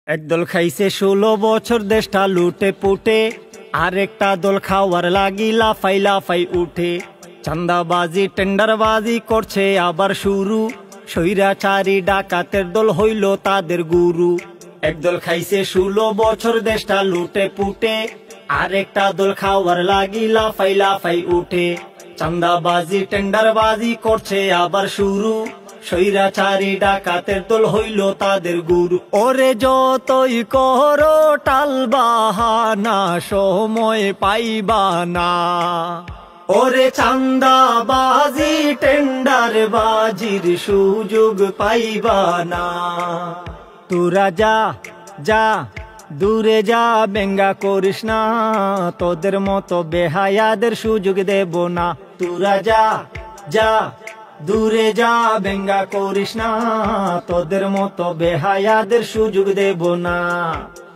একদল খাইছে 16 বছর দেশটা লুটে পুটে, আরেকটা দল খাওয়ার লাগি লাফাই লাফাই উঠে। চান্দাবাজি টেন্ডারবাজি করছে আবার শুরু, স্বৈরাচারী ডাকাতের দল হইল তাদের গুরু। একদল খাইছে 16 বছর দেশটা লুটে পুটে, আরেকটা দল খাওয়ার লাগি লাফাই লাফাই উঠে। চান্দাবাজি টেন্ডারবাজি করছে আবার শুরু, স্বৈরাচারী ডাকাতের দল হইল তাদের গুরু। ওরে যতই করো টাল বাহানা, সময় পাইবা না। ওরে চান্দাবাজি টেন্ডার বাজির সুযোগ পাইবা না। তোরা যা যা দূরে যা, বেঙ্গা করিস না, তোদের মতো বেহায়াদের সুযোগ দেব না। তোরা যা যা দূরে যা, বেঙ্গা করিস না, তোদের মতো বেহায়াদের সুযোগ দেব না।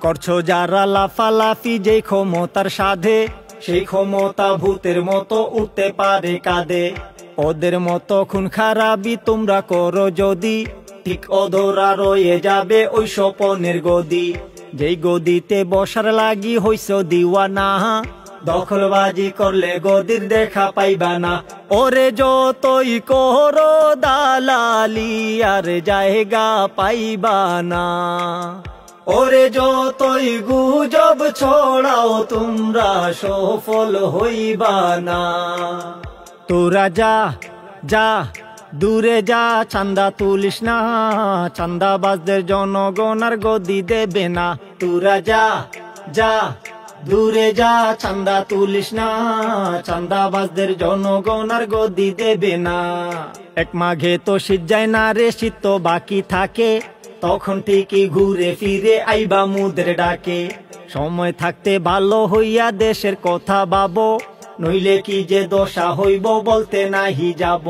করছো যারা লাফালাফি যেই ক্ষমতার সাধে, সেই ক্ষমতা ভূতের মতো উঠতে পারে কাঁধে। ওদের মতো খুন খারাপি তোমরা করো যদি, ঠিক অধরা রয়ে যাবে ওই স্বপনের গদি। যেই গদিতে বসার লাগি হইছ দিওয়ানা, দখলবাজি করলে গদির দেখা পাইবা না। ওরে যতই করো দালালি, আর জায়গা পাইবা না। ওরে যতই গুজব ছড়াও তোমরা সফল হইবা না। তোরা যা যা দূরে যা, চান্দা তুলিস না, চান্দাবাজদের জনগণ আর গদি দেবে না। তোরা যা যা দূরে যা, চান্দা তুলিস না, চান্দাবাজদের জনগণ আর গদি দেবে না। এক মাঘে তো শীত যায় না রে, শীত তো বাকি থাকে, তখন ঠিকই ঘুরে ফিরে আইবা মুদের ডাকে। সময় থাকতে ভালো হইয়া দেশের কথা ভাবো, নইলে কি যে দশা হইব বলতে নাহি যাব।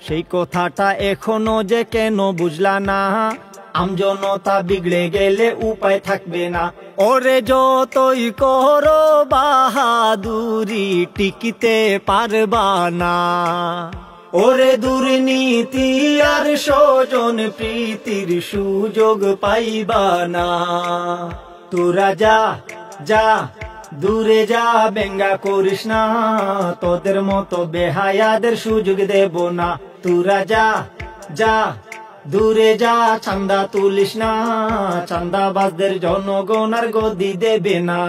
সেই কথাটা এখনো যে কেন বুঝলা না, আমজনতা বিগড়ে গেলে উপায় থাকবে না। ওরে যতই করো বাহাদুরি, টিকিতে পারবা না। ওরে দুর্নীতি আর স্বজন প্রীতির সুযোগ পাইবা না। তোরা যা যা দূরে যা, বেঙ্গা করিস না, তোদের মতো বেহায়াদের সুযোগ দেব না। তোরা যা যা দূরে যা, চান্দা তুলিস না, চান্দাবাজদের জনগণ আর গদি দেবে না।